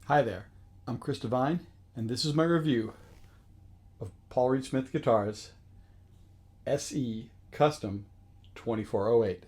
Hi there, I'm Chris Devine, and this is my review of Paul Reed Smith Guitars SE Custom 2408.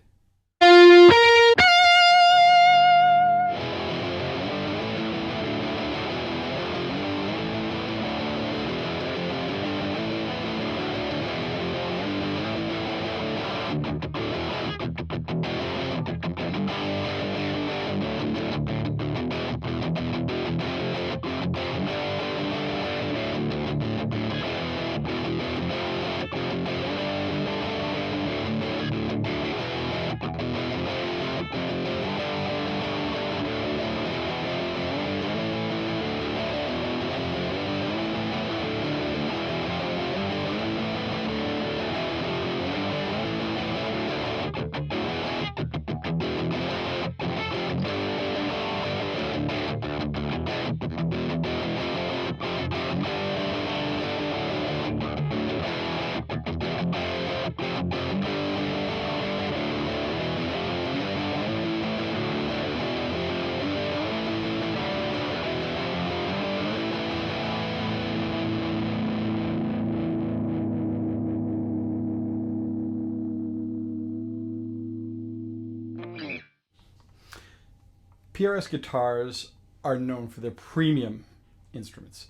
PRS guitars are known for their premium instruments.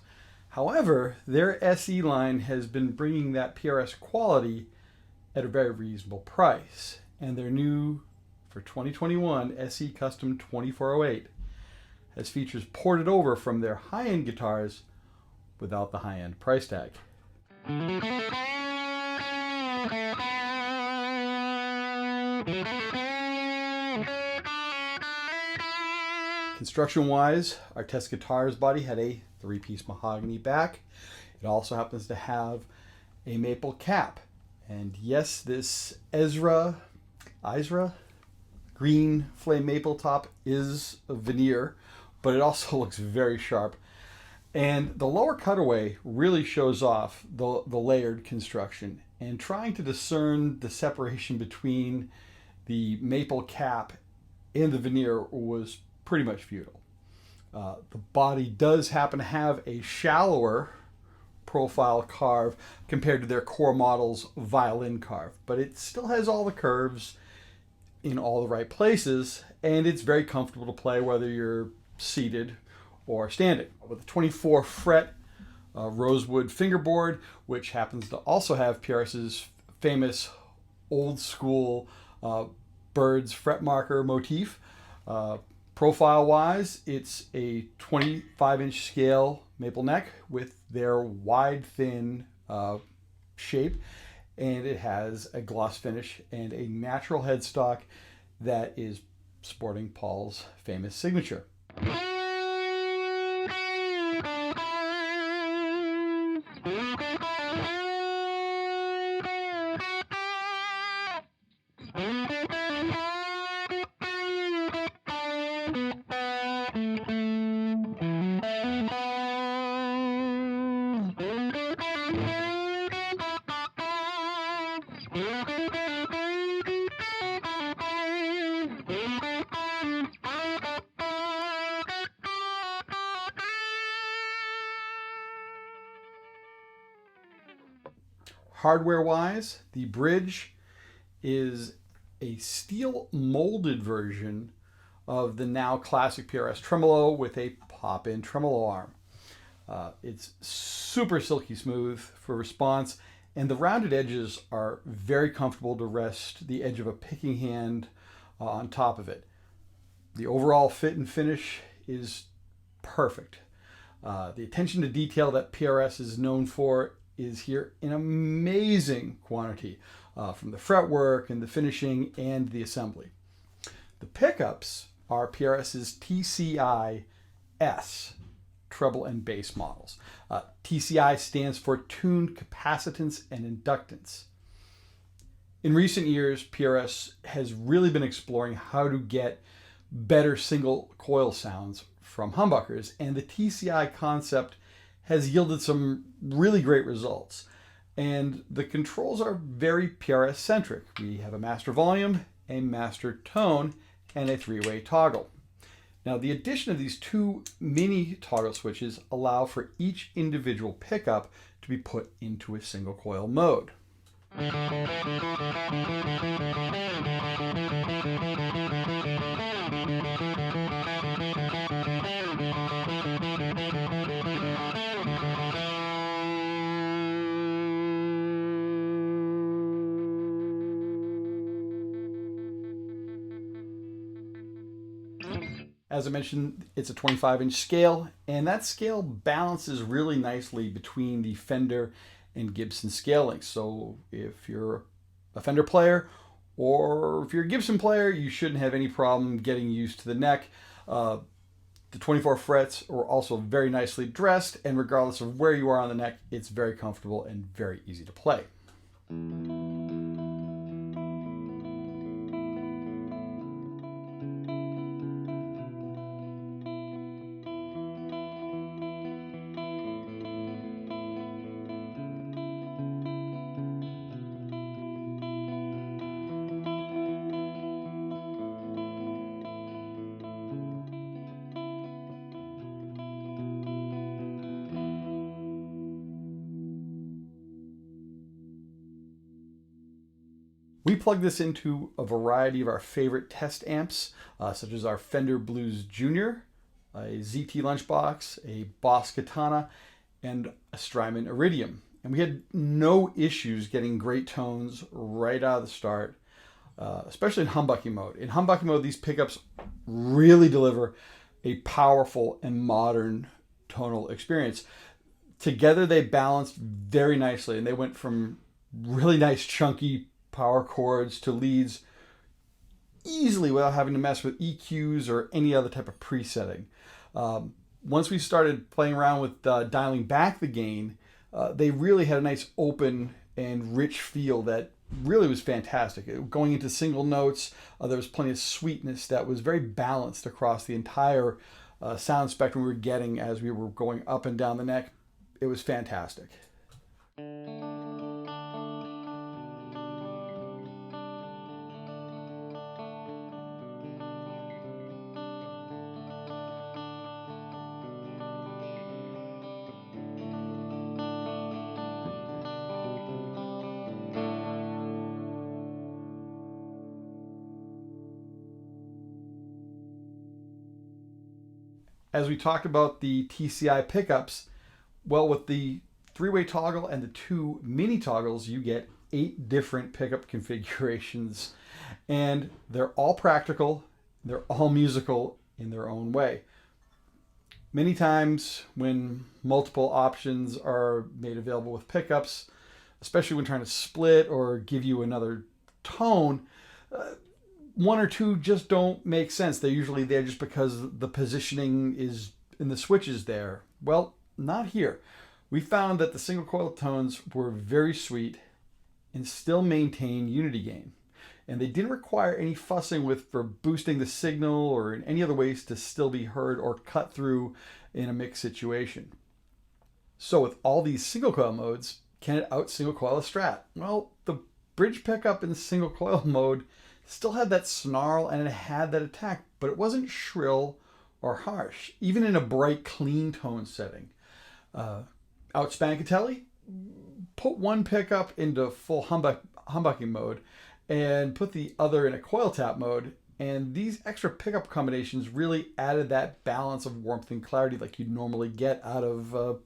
However, their SE line has been bringing that PRS quality at a very reasonable price. And their new, for 2021, SE Custom 2408 has features ported over from their high-end guitars without the high-end price tag. Construction-wise, our test guitar's body had a three-piece mahogany back. It also happens to have a maple cap. And yes, this Ezra green flame maple top is a veneer, but it also looks very sharp. And the lower cutaway really shows off the layered construction. And trying to discern the separation between the maple cap and the veneer was pretty much futile. The body does happen to have a shallower profile carve compared to their core model's violin carve, but it still has all the curves in all the right places, and it's very comfortable to play whether you're seated or standing. With a 24 fret rosewood fingerboard, which happens to also have PRS's famous old school birds fret marker motif. Profile wise, it's a 25-inch scale maple neck with their wide thin shape, and it has a gloss finish and a natural headstock that is sporting Paul's famous signature. Hardware-wise, the bridge is a steel molded version of the now classic PRS tremolo with a pop-in tremolo arm. It's super silky smooth for response, and the rounded edges are very comfortable to rest the edge of a picking hand on top of it. The overall fit and finish is perfect. The attention to detail that PRS is known for is here in amazing quantity, from the fretwork and the finishing and the assembly. The pickups are PRS's TCI S treble and bass models. TCI stands for tuned capacitance and inductance. In recent years, PRS has really been exploring how to get better single coil sounds from humbuckers, and the TCI concept has yielded some really great results. And the controls are very PRS centric. We have a master volume, a master tone, and a three-way toggle. Now, the addition of these two mini toggle switches allow for each individual pickup to be put into a single coil mode. As I mentioned, it's a 25-inch scale, and that scale balances really nicely between the Fender and Gibson scale lengths. So if you're a Fender player or if you're a Gibson player, you shouldn't have any problem getting used to the neck. The 24 frets are also very nicely dressed, and regardless of where you are on the neck, it's very comfortable and very easy to play. We plug this into a variety of our favorite test amps, such as our Fender Blues Junior, a ZT Lunchbox, a Boss Katana, and a Strymon Iridium. And we had no issues getting great tones right out of the start, especially in humbucking mode. In humbucking mode, these pickups really deliver a powerful and modern tonal experience. Together, they balanced very nicely, and they went from really nice chunky power chords to leads easily without having to mess with EQs or any other type of presetting. Once we started playing around with dialing back the gain, they really had a nice open and rich feel that really was fantastic. Going into single notes, there was plenty of sweetness that was very balanced across the entire sound spectrum we were getting as we were going up and down the neck. It was fantastic. As we talked about the TCI pickups, well, with the three-way toggle and the two mini toggles, you get 8 different pickup configurations, and they're all practical, they're all musical in their own way. Many times when multiple options are made available with pickups, especially when trying to split or give you another tone, one or two just don't make sense. They're usually there just because the positioning is in the switches there. Well, not here. We found that the single coil tones were very sweet and still maintain unity gain. And they didn't require any fussing with for boosting the signal or in any other ways to still be heard or cut through in a mixed situation. So with all these single coil modes, can it out single coil a Strat? Well, the bridge pickup in single coil mode still had that snarl and it had that attack, but it wasn't shrill or harsh, even in a bright, clean tone setting. Out Spankatelli, put one pickup into full humbucking mode and put the other in a coil tap mode, and these extra pickup combinations really added that balance of warmth and clarity like you'd normally get out of a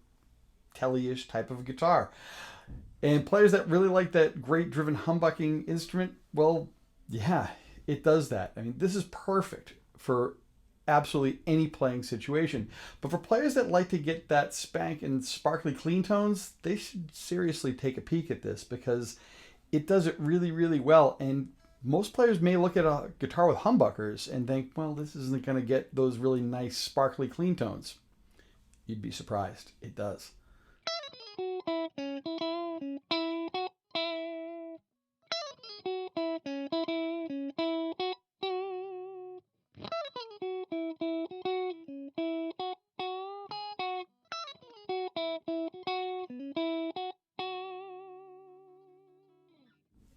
Telly-ish type of guitar. And players that really like that great driven humbucking instrument, well, yeah, it does that. I mean, this is perfect for absolutely any playing situation. But for players that like to get that spank and sparkly clean tones, they should seriously take a peek at this because it does it really, really well. And most players may look at a guitar with humbuckers and think, well, this isn't going to get those really nice sparkly clean tones. You'd be surprised. It does.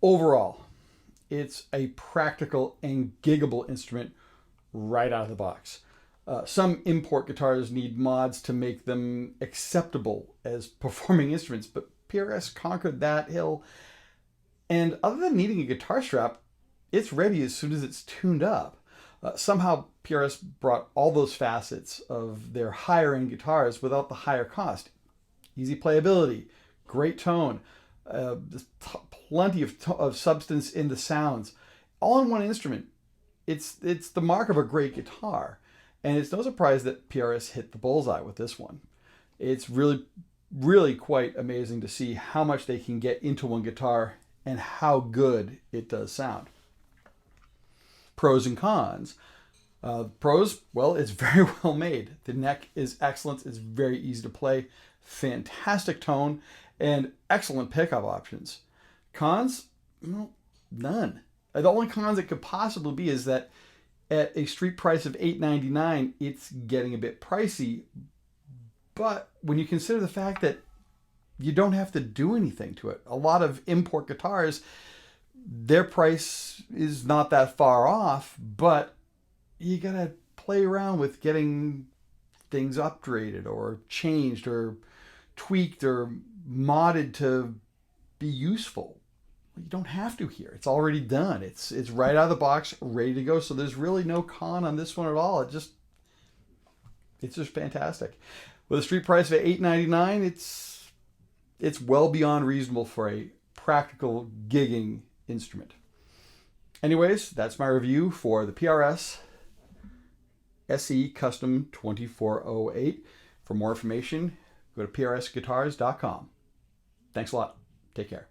Overall, it's a practical and giggable instrument right out of the box. Some import guitars need mods to make them acceptable as performing instruments, but PRS conquered that hill. And other than needing a guitar strap, it's ready as soon as it's tuned up. Somehow PRS brought all those facets of their higher end guitars without the higher cost. Easy playability, great tone, plenty of substance in the sounds, all in one instrument. It's the mark of a great guitar. And it's no surprise that PRS hit the bullseye with this one. It's really, really quite amazing to see how much they can get into one guitar and how good it does sound. Pros and cons. Pros, well, it's very well made. The neck is excellent. It's very easy to play. Fantastic tone and excellent pickup options. Cons, well, none. The only cons it could possibly be is that at a street price of $899, it's getting a bit pricey. But when you consider the fact that you don't have to do anything to it, a lot of import guitars, their price is not that far off, but you gotta play around with getting things upgraded or changed or tweaked or modded to be useful. You don't have to here. It's already done. It's right out of the box, ready to go. So there's really no con on this one at all. It's just fantastic. With a street price of $899, it's well beyond reasonable for a practical gigging instrument. Anyways, that's my review for the PRS SE Custom 2408. For more information, go to prsguitars.com. Thanks a lot. Take care.